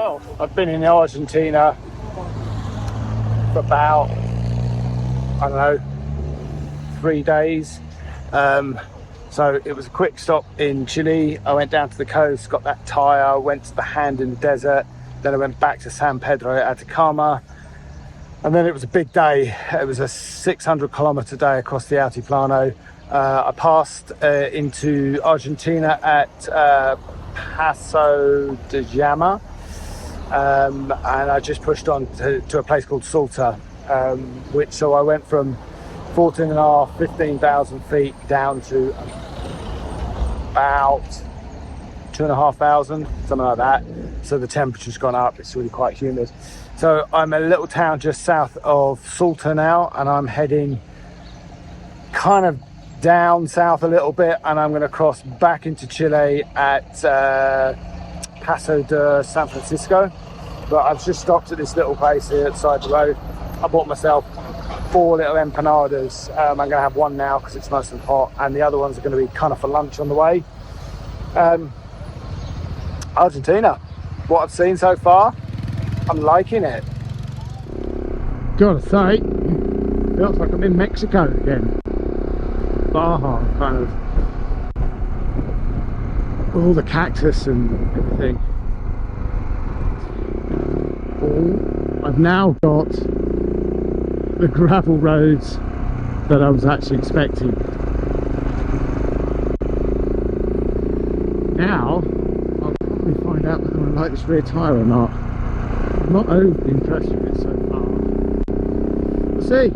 Well, I've been in Argentina for about, I don't know, 3 days. So it was a quick stop in Chile. I went down to the coast, got that tyre, went to the hand in the desert. Then I went back to San Pedro at Atacama. And then it was a big day. It was a 600 kilometer day across the Altiplano. I passed into Argentina at Paso de Llama. And I just pushed on to a place called Salta, so I went from 15,000 feet down to about 2,500, something like that. So the temperature's gone up, it's really quite humid. So I'm a little town just south of Salta now, and I'm heading kind of down south a little bit, and I'm going to cross back into Chile at Paso de San Francisco. But I've just stopped at this little place here at the side of the road. I bought myself 4 little empanadas. I'm going to have one now because it's nice and hot, and the other ones are going to be kind of for lunch on the way. Argentina, what I've seen so far, I'm liking it. Gotta say, feels like I'm in Mexico again. Baja, kind of. All the cactus and everything. I've now got the gravel roads that I was actually expecting. Now I'll probably find out whether I like this rear tyre or not. I'm not overly impressed with it so far. We'll see.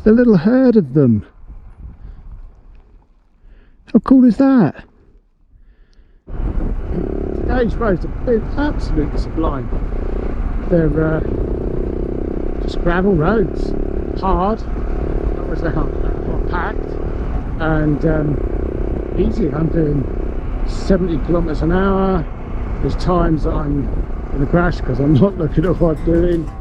A little herd of them. How cool is that? Today's roads have been absolutely sublime. They're just gravel roads, hard, always they're hard, packed, and easy. I'm doing 70 kilometers an hour. There's times that I'm in a crash because I'm not looking at what I'm doing.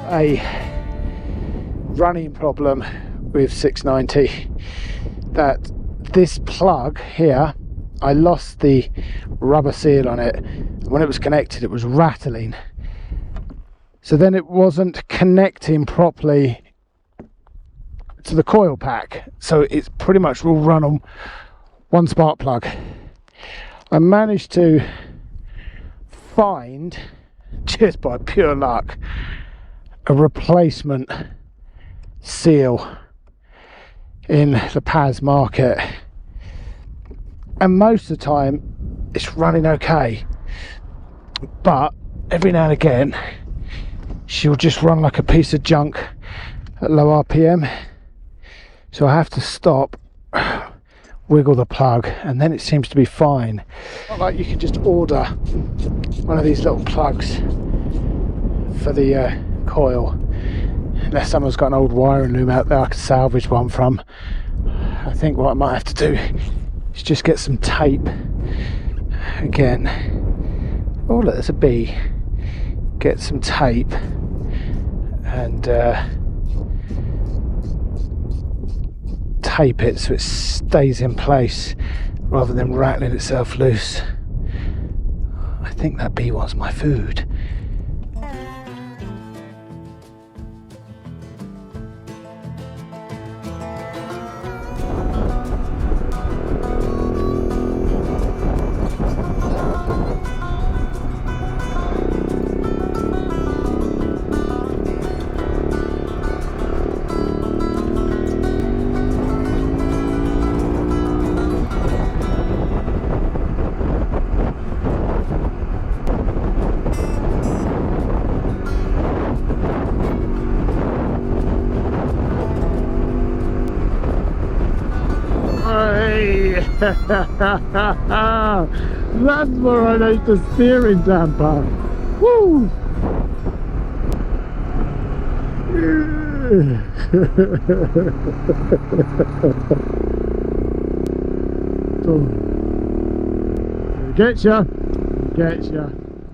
A running problem with 690, that this plug here, I lost the rubber seal on it. When it was connected, it was rattling, so then it wasn't connecting properly to the coil pack, so it's pretty much all run on one spark plug. I managed to find, just by pure luck, a replacement seal in the Paz market, and most of the time it's running okay, but every now and again she'll just run like a piece of junk at low RPM. So I have to stop, wiggle the plug, and then it seems to be fine. Not like you can just order one of these little plugs for the coil, unless someone's got an old wiring loom out there I could salvage one from. I think what I might have to do is just get some tape again. Oh look, there's a bee. Get some tape and tape it so it stays in place rather than rattling itself loose. I think that bee wants my food. That's where I need the steering damper. Woo! Getcha.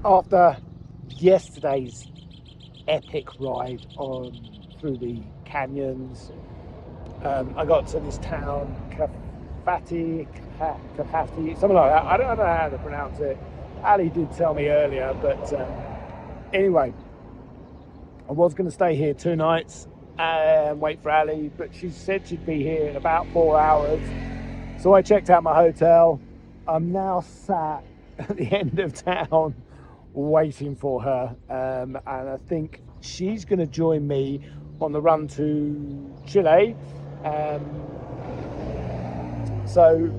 After yesterday's epic ride on through the canyons, I got to this town, Cafayate, something like that. I don't know how to pronounce it. Ali did tell me earlier, but anyway, I was going to stay here 2 nights and wait for Ali, but she said she'd be here in about 4 hours. So I checked out my hotel. I'm now sat at the end of town waiting for her, and I think she's going to join me on the run to Chile. So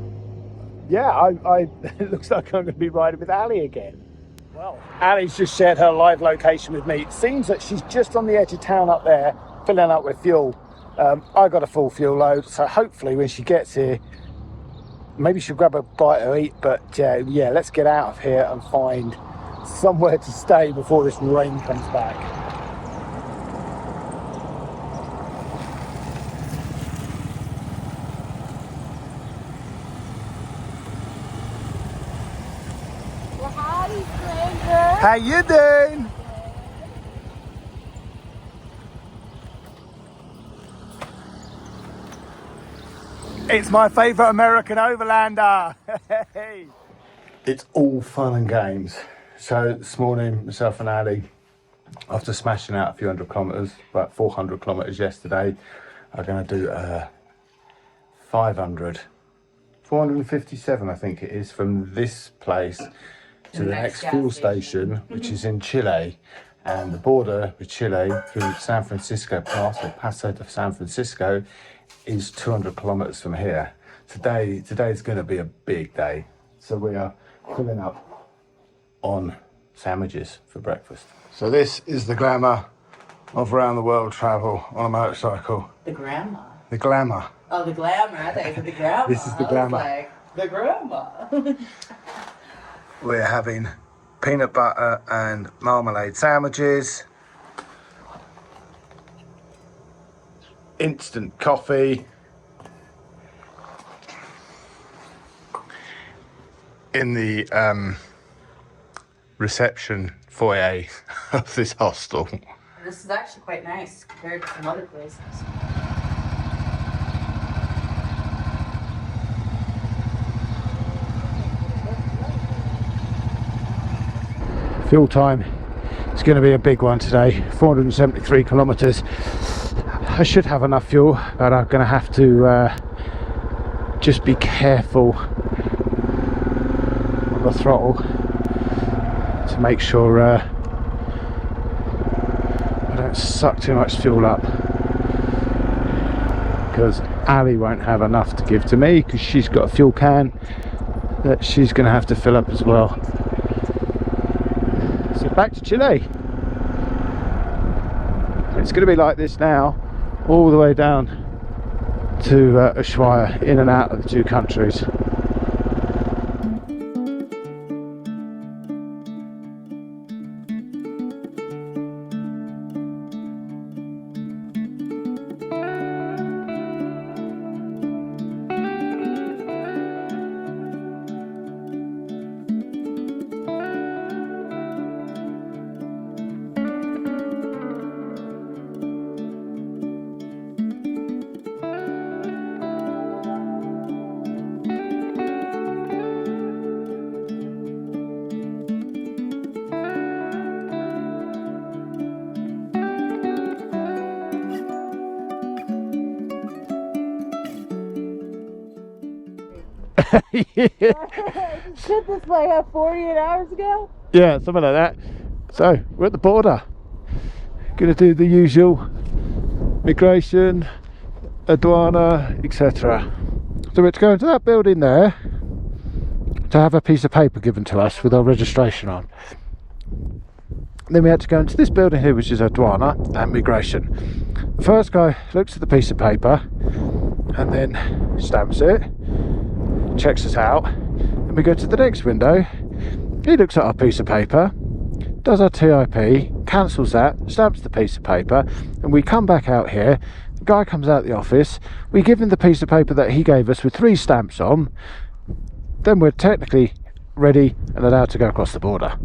yeah, it looks like I'm going to be riding with Ali again. Well, Ali's just shared her live location with me. It seems that she's just on the edge of town up there, filling up with fuel. I got a full fuel load, so hopefully when she gets here, maybe she'll grab a bite to eat. But yeah, let's get out of here and find somewhere to stay before this rain comes back. How you doing? It's my favourite American overlander. It's all fun and games. So this morning, myself and Ali, after smashing out a few hundred kilometres, about 400 kilometres yesterday, are going to do 457 I think it is, from this place to the next fuel station, which is in Chile, and the border with Chile through San Francisco Pass, or Paso de San Francisco, is 200 kilometres from here. Today's going to be a big day, so we are filling up on sandwiches for breakfast. So this is the glamour of around the world travel on a motorcycle. The grandma. The glamour. Oh, the glamour. I thought you said the grandma. This is the glamour. Like, the grandma. We're having peanut butter and marmalade sandwiches, instant coffee, in the reception foyer of this hostel. This is actually quite nice compared to some other places. Fuel time, it's going to be a big one today, 473 kilometres. I should have enough fuel, but I'm going to have to just be careful on the throttle to make sure I don't suck too much fuel up, because Ali won't have enough to give to me because she's got a fuel can that she's going to have to fill up as well. So back to Chile. It's going to be like this now all the way down to Ushuaia, in and out of the two countries. Did this like 48 hours ago? Yeah, something like that. So we're at the border. Gonna do the usual migration, aduana, etc. So we're to go into that building there to have a piece of paper given to us with our registration on. Then we had to go into this building here, which is aduana and migration. The first guy looks at the piece of paper and then stamps it, checks us out, and we go to the next window. He looks at our piece of paper, does our TIP, cancels that, stamps the piece of paper, and we come back out here. The guy comes out of the office, we give him the piece of paper that he gave us with 3 stamps on, then we're technically ready and allowed to go across the border.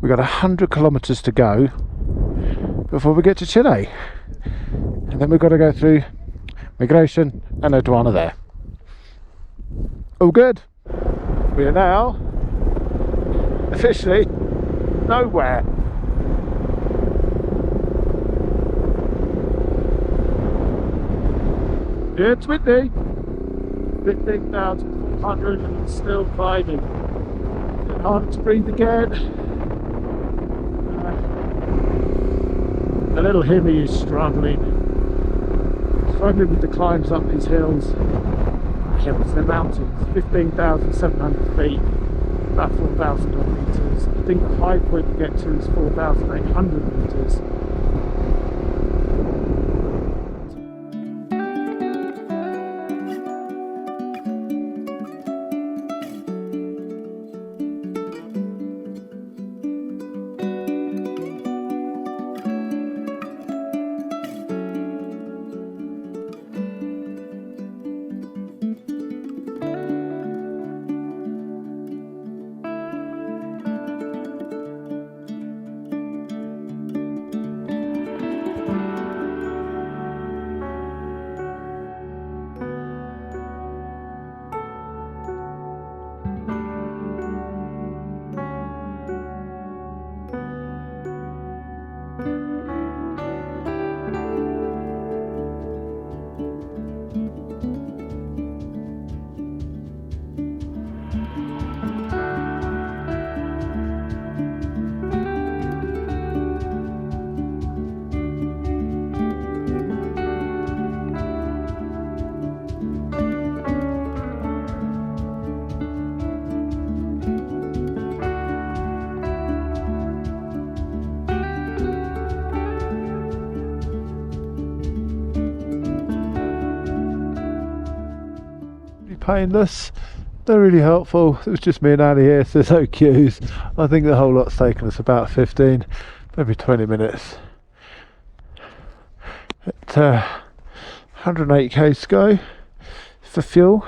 We've got 100 kilometers to go before we get to Chile, and then we've got to go through migration and aduana there. All good. We are now officially nowhere. Yeah, it's windy. 15,400 and it's still climbing. It's hard to breathe again. The little Hemi is struggling with the climbs up these hills. The mountains, 15,700 feet, about 4,000 meters. I think the high point we get to is 4,800 meters. Painless, they're really helpful. It was just me and Ali here, so there's no queues. I think the whole lot's taken us about 15, maybe 20 minutes. At 180 k's to go for fuel.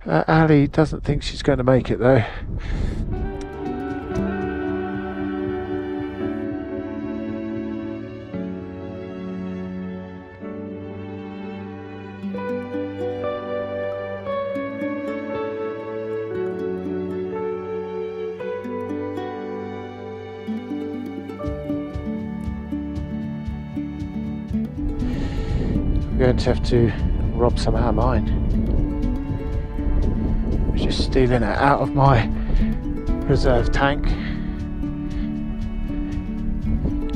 Ali doesn't think she's going to make it though. Going to have to rob some out of mine. I'm just stealing it out of my reserve tank.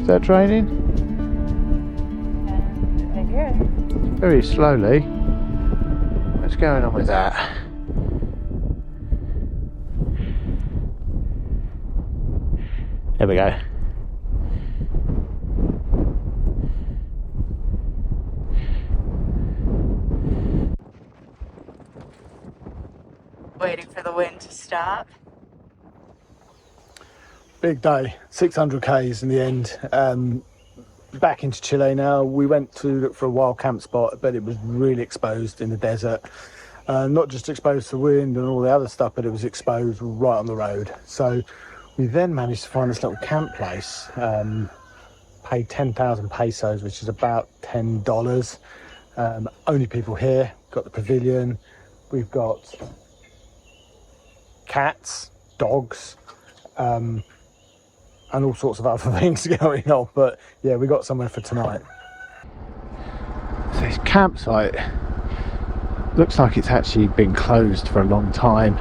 Is that draining? I hear it. Very slowly. What's going on with that? There we go. up. Big day, 600 Ks in the end. Back into Chile now. We went to look for a wild camp spot, but it was really exposed in the desert. Not just exposed to wind and all the other stuff, but it was exposed right on the road. So we then managed to find this little camp place, paid 10,000 pesos, which is about $10. Only people here, got the pavilion, we've got cats, dogs, and all sorts of other things going on, but yeah, we got somewhere for tonight. So this campsite looks like it's actually been closed for a long time,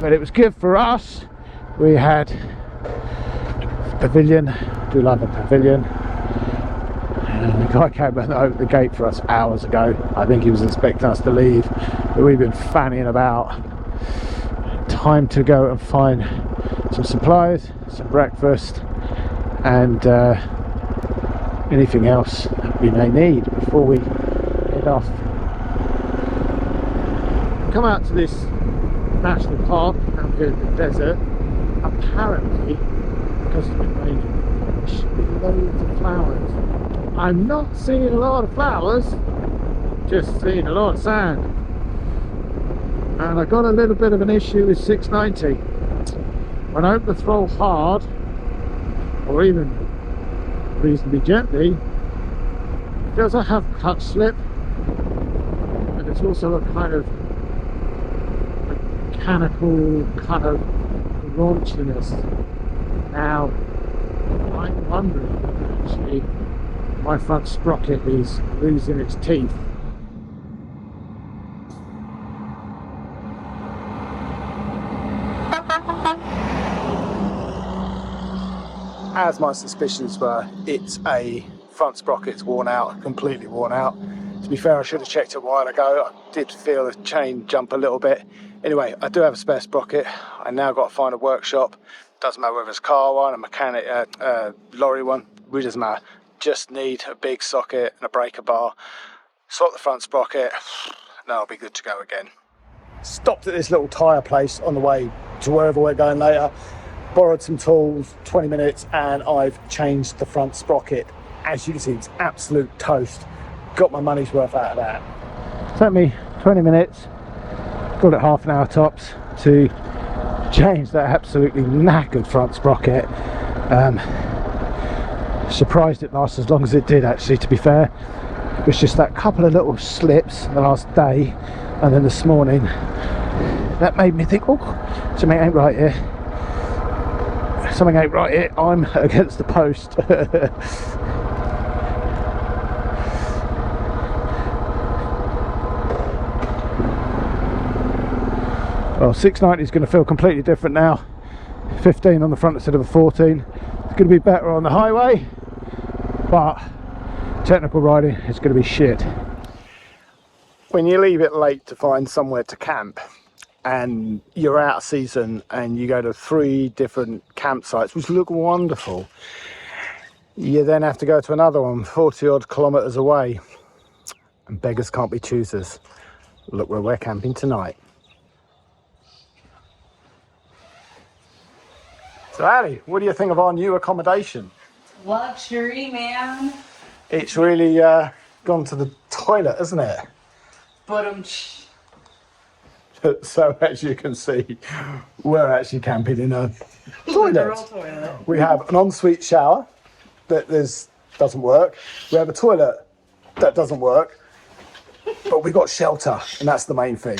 but it was good for us. We had a pavilion, do love a pavilion, and the guy came and opened the gate for us hours ago. I think he was expecting us to leave, but we've been fanning about. Time to go and find some supplies, some breakfast, and anything else we may need before we head off. Come out to this national park out here in the desert. Apparently, because it's been raining, there should be loads of flowers. I'm not seeing a lot of flowers, just seeing a lot of sand. And I got a little bit of an issue with 690. When I open the throttle hard, or even reasonably gently, it doesn't have clutch slip, and it's also a kind of mechanical kind of raunchiness. Now, I'm wondering actually, my front sprocket is losing its teeth. As my suspicions were, it's a front sprocket's worn out, completely worn out. To be fair, I should have checked it a while ago. I did feel the chain jump a little bit. Anyway, I do have a spare sprocket. I now got to find a workshop. Doesn't matter whether it's a car one, a mechanic, lorry one, it doesn't matter. Just need a big socket and a breaker bar. Swap the front sprocket, and I'll be good to go again. Stopped at this little tyre place on the way to wherever we're going later. Borrowed some tools, 20 minutes, and I've changed the front sprocket. As you can see, it's absolute toast. Got my money's worth out of that. Took me 20 minutes, got it half an hour tops to change that absolutely knackered front sprocket. Surprised it lasts as long as it did, actually, to be fair. It was just that couple of little slips the last day, and then this morning that made me think, oh, something ain't right here. Something ain't right here. I'm against the post. Well, 690 is going to feel completely different now. 15 on the front instead of a 14. It's going to be better on the highway, but technical riding is going to be shit. When you leave it late to find somewhere to camp, and you're out of season and you go to 3 different campsites which look wonderful, you then have to go to another one 40 odd kilometers away, and beggars can't be choosers. Look where we're camping tonight. So Ali, what do you think of our new accommodation? Luxury, man. It's really gone to the toilet, isn't it? But So as you can see, we're actually camping in a literal toilet. toilet. We have an ensuite shower that doesn't work. We have a toilet that doesn't work, but we've got shelter, and that's the main thing.